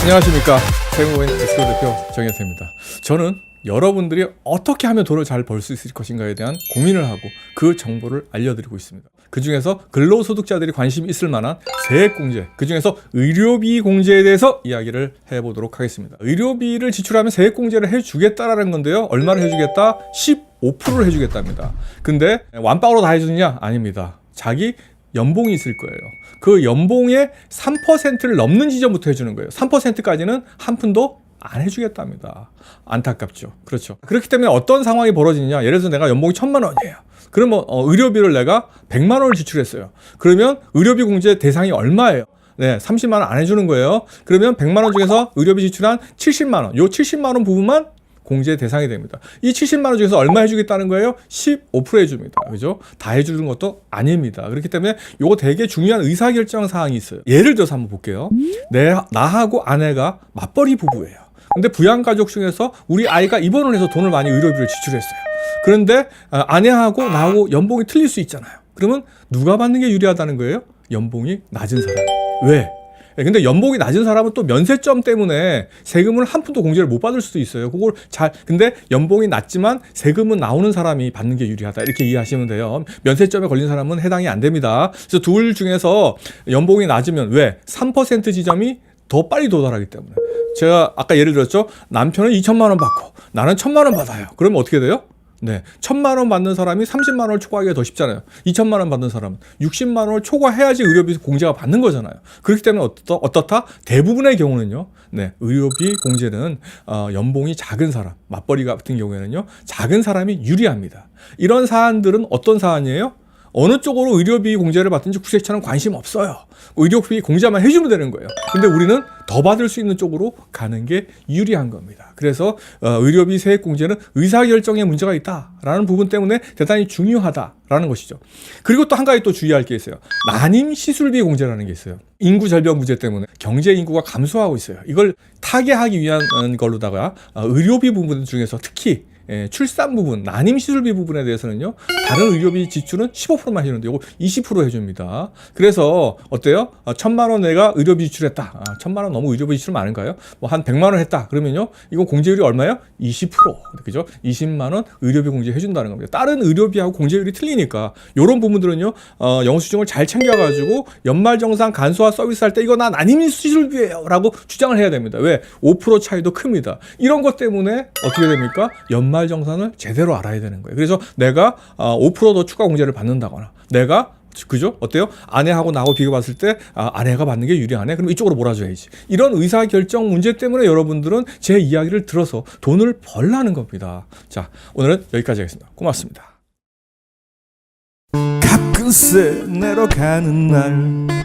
안녕하십니까. 세무모임 SK 대표 정혜태입니다. 저는 여러분들이 어떻게 하면 돈을 잘 벌 수 있을 것인가에 대한 고민을 하고 그 정보를 알려드리고 있습니다. 그 중에서 근로소득자들이 관심 있을 만한 세액공제, 그 중에서 의료비 공제에 대해서 이야기를 해보도록 하겠습니다. 의료비를 지출하면 세액공제를 해주겠다라는 건데요. 얼마를 해주겠다? 15%를 해주겠답니다. 근데 완빵으로 다 해주느냐? 아닙니다. 자기 연봉이 있을 거예요. 그 연봉의 3%를 넘는 지점부터 해주는 거예요. 3%까지는 한 푼도 안 해주겠답니다. 안타깝죠. 그렇죠. 그렇기 때문에 어떤 상황이 벌어지느냐. 예를 들어서 내가 연봉이 1,000만 원이에요. 그러면 의료비를 내가 100만 원을 지출했어요. 그러면 의료비 공제 대상이 얼마예요? 네, 30만 원 안 해주는 거예요. 그러면 100만 원 중에서 의료비 지출한 70만 원. 요 70만 원 부분만 공제 대상이 됩니다. 이 70만 원 중에서 얼마 해주겠다는 거예요? 15% 해줍니다. 그죠? 다 해주는 것도 아닙니다. 그렇기 때문에 요거 되게 중요한 의사결정 사항이 있어요. 예를 들어서 한번 볼게요. 나하고 아내가 맞벌이 부부예요. 근데 부양가족 중에서 우리 아이가 입원을 해서 돈을 많이 의료비를 지출했어요. 그런데 아내하고 나하고 연봉이 틀릴 수 있잖아요. 그러면 누가 받는 게 유리하다는 거예요? 연봉이 낮은 사람. 왜? 근데 연봉이 낮은 사람은 또 면세점 때문에 세금을 한 푼도 공제를 못 받을 수도 있어요. 그걸 근데 연봉이 낮지만 세금은 나오는 사람이 받는 게 유리하다. 이렇게 이해하시면 돼요. 면세점에 걸린 사람은 해당이 안 됩니다. 그래서 둘 중에서 연봉이 낮으면 왜? 3% 지점이 더 빨리 도달하기 때문에. 제가 아까 예를 들었죠. 남편은 2천만 원 받고 나는 1,000만 원 받아요. 그러면 어떻게 돼요? 네, 1,000만 원 받는 사람이 30만 원을 초과하기가 더 쉽잖아요. 2천만 원 받는 사람은 60만 원을 초과해야지 의료비 공제가 받는 거잖아요. 그렇기 때문에 어떻다? 대부분의 경우는요. 네, 의료비 공제는 연봉이 작은 사람, 맞벌이 같은 경우에는요. 작은 사람이 유리합니다. 이런 사안들은 어떤 사안이에요? 어느 쪽으로 의료비 공제를 받든지 국세청은 관심 없어요. 의료비 공제만 해주면 되는 거예요. 근데 우리는 더 받을 수 있는 쪽으로 가는 게 유리한 겁니다. 그래서 의료비 세액 공제는 의사결정에 문제가 있다라는 부분 때문에 대단히 중요하다라는 것이죠. 그리고 또 한 가지 또 주의할 게 있어요. 난임 시술비 공제라는 게 있어요. 인구 절벽 문제 때문에 경제 인구가 감소하고 있어요. 이걸 타개하기 위한 걸로다가 의료비 부분 중에서 특히 출산 부분, 난임 시술비 부분에 대해서는요, 다른 의료비 지출은 15%만 해주는데 이거 20% 해줍니다. 그래서 어때요? 1,000만 원 내가 의료비 지출했다. 1,000만 원 너무 의료비 지출 많은가요? 뭐 한 100만 원 했다. 그러면요, 이건 공제율이 얼마예요? 20%. 그죠? 20만 원 의료비 공제 해준다는 겁니다. 다른 의료비하고 공제율이 틀리니까 이런 부분들은요, 영수증을 잘 챙겨가지고 연말정산 간소화 서비스 할 때 이거 나 난임 시술비예요 라고 주장을 해야 됩니다. 왜? 5% 차이도 큽니다. 이런 것 때문에 어떻게 됩니까? 연말정산을 제대로 알아야 되는 거예요. 그래서 내가 5% 더 추가 공제를 받는다거나 내가 그죠? 어때요? 아내하고 나하고 비교봤을 때 아내가 받는 게 유리하네? 그럼 이쪽으로 몰아줘야지. 이런 의사결정 문제 때문에 여러분들은 제 이야기를 들어서 돈을 벌라는 겁니다. 자, 오늘은 여기까지 하겠습니다. 고맙습니다. 가끔씩 내려가는 날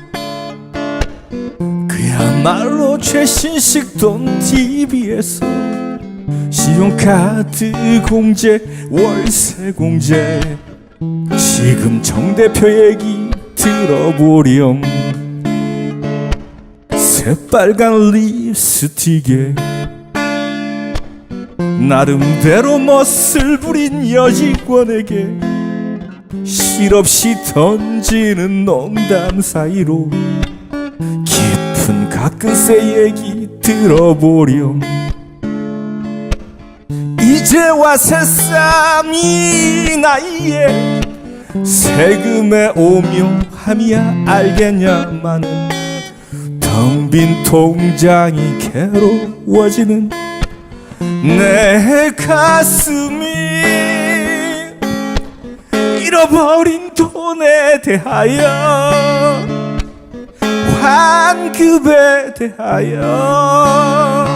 그야말로 최신식 돈 TV에서 신용카드 공제, 월세 공제 지금 정 대표 얘기 들어보렴. 새빨간 립스틱에 나름대로 멋을 부린 여직원에게 실없이 던지는 농담 사이로 깊은 가끔새 얘기 들어보렴. 이제와 새삼 이 나이에 세금의 오묘함이야 알겠냐마는 텅 빈 통장이 괴로워지는 내 가슴이 잃어버린 돈에 대하여 환급에 대하여